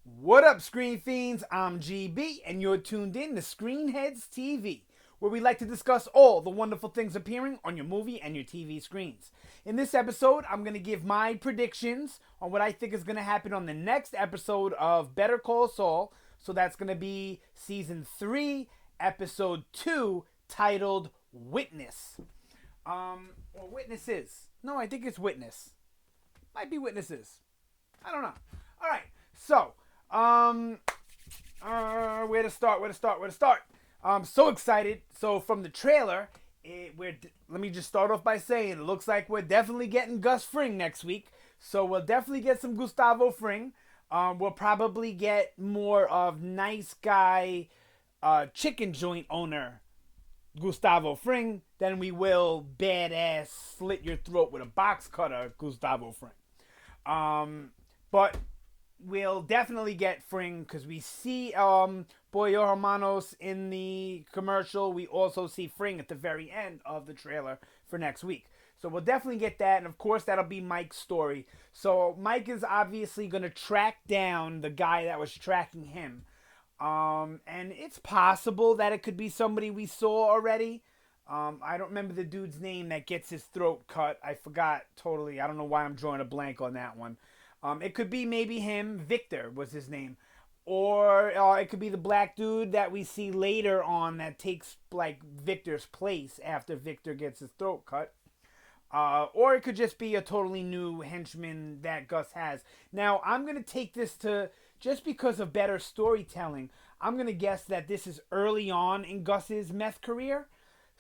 What up, Screen Fiends? I'm GB, and you're tuned in to Headz TV, where we like to discuss all the wonderful things appearing on your movie and your TV screens. In this episode, I'm going to give my predictions on what I think is going to happen on the next episode of Better Call Saul. So that's going to be Season 3, Episode 2, titled Witness. Or Witnesses. No, I think it's Witness. Might be Witnesses. I don't know. All right, so where to start? I'm so excited. So from the trailer, let me just start off by saying it looks like we're definitely getting Gus Fring next week. So we'll definitely get some Gustavo Fring. We'll probably get more of nice guy, chicken joint owner Gustavo Fring than we will badass slit your throat with a box cutter Gustavo Fring. But we'll definitely get Fring because we see Boyo Hermanos in the commercial. We also see Fring at the very end of the trailer for next week. So we'll definitely get that. And of course, that'll be Mike's story. So Mike is obviously going to track down the guy that was tracking him. And it's possible that it could be somebody we saw already. I don't remember the dude's name that gets his throat cut. I forgot totally. I don't know why I'm drawing a blank on that one. It could be maybe him. Victor was his name. Or it could be the black dude that we see later on that takes like Victor's place after Victor gets his throat cut. Or it could just be a totally new henchman that Gus has. Now, I'm going to take this to, just because of better storytelling, I'm going to guess that this is early on in Gus's meth career.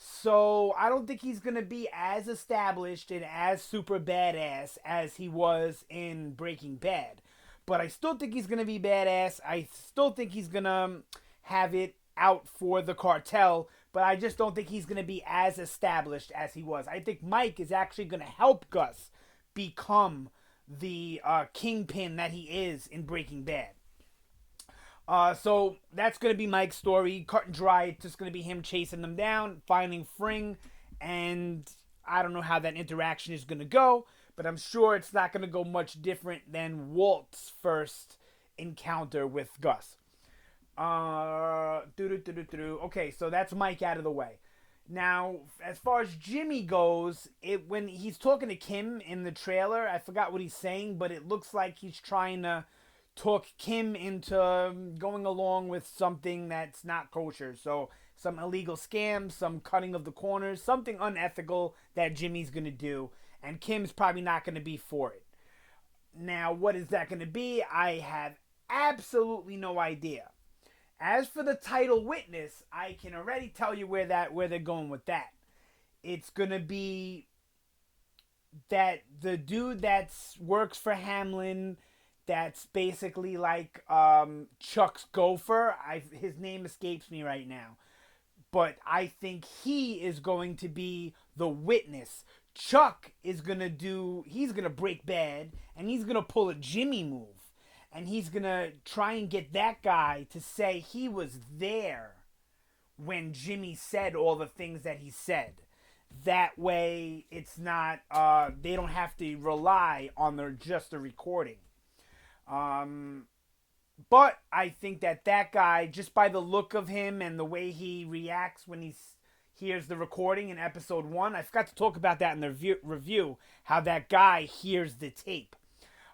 So I don't think he's going to be as established and as super badass as he was in Breaking Bad. But I still think he's going to be badass. I still think he's going to have it out for the cartel. But I just don't think he's going to be as established as he was. I think Mike is actually going to help Gus become the kingpin that he is in Breaking Bad. So that's going to be Mike's story. Cut and dry. It's just going to be him chasing them down, finding Fring, and I don't know how that interaction is going to go, but I'm sure it's not going to go much different than Walt's first encounter with Gus. Okay, so that's Mike out of the way. Now, as far as Jimmy goes, when he's talking to Kim in the trailer, I forgot what he's saying, but it looks like he's trying to talk Kim into going along with something that's not kosher. So some illegal scam, some cutting of the corners, something unethical that Jimmy's going to do. And Kim's probably not going to be for it. Now, what is that going to be? I have absolutely no idea. As for the title Witness, I can already tell you where they're going with that. It's going to be that the dude that works for Hamlin, that's basically like Chuck's gopher. His name escapes me right now. But I think he is going to be the witness. Chuck is going to he's going to break bad, and he's going to pull a Jimmy move. And he's going to try and get that guy to say he was there when Jimmy said all the things that he said. That way, it's not, they don't have to rely on just a recording. But I think that guy, just by the look of him and the way he reacts when he hears the recording in episode 1, I forgot to talk about that in the review, how that guy hears the tape.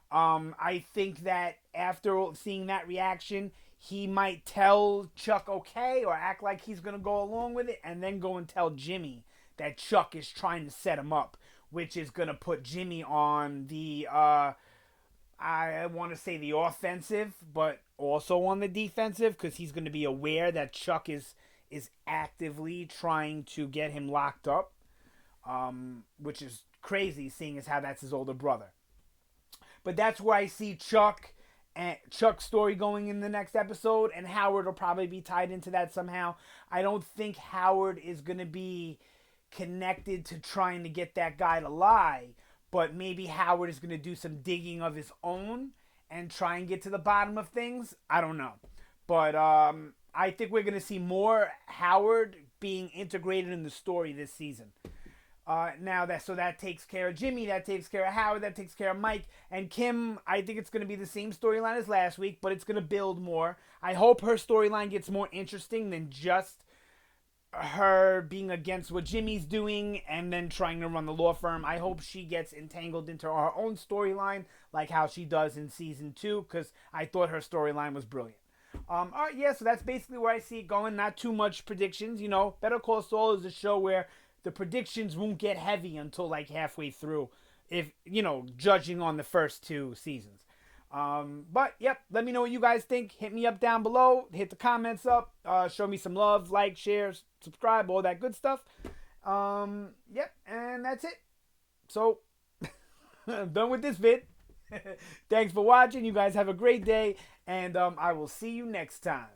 I think that after seeing that reaction, he might tell Chuck okay or act like he's going to go along with it and then go and tell Jimmy that Chuck is trying to set him up, which is going to put Jimmy on the, I want to say the offensive, but also on the defensive, because he's going to be aware that Chuck is actively trying to get him locked up, which is crazy seeing as how that's his older brother. But that's where I see Chuck's story going in the next episode, and Howard will probably be tied into that somehow. I don't think Howard is going to be connected to trying to get that guy to lie, but maybe Howard is going to do some digging of his own and try and get to the bottom of things. I don't know. But I think we're going to see more Howard being integrated in the story this season. That takes care of Jimmy, that takes care of Howard, that takes care of Mike and Kim. I think it's going to be the same storyline as last week, but it's going to build more. I hope her storyline gets more interesting than just her being against what Jimmy's doing and then trying to run the law firm. I hope she gets entangled into her own storyline like how she does in season 2, because I thought her storyline was brilliant. All right, yeah, so that's basically where I see it going. Not too much predictions. Better Call Saul is a show where the predictions won't get heavy until like halfway through, if judging on the first 2 seasons. But yep, let me know what you guys think. Hit me up down below. Hit the comments up. Show me some love, like, share, subscribe, all that good stuff. Yep, and that's it. So I'm done with this vid. Thanks for watching. You guys have a great day, and I will see you next time.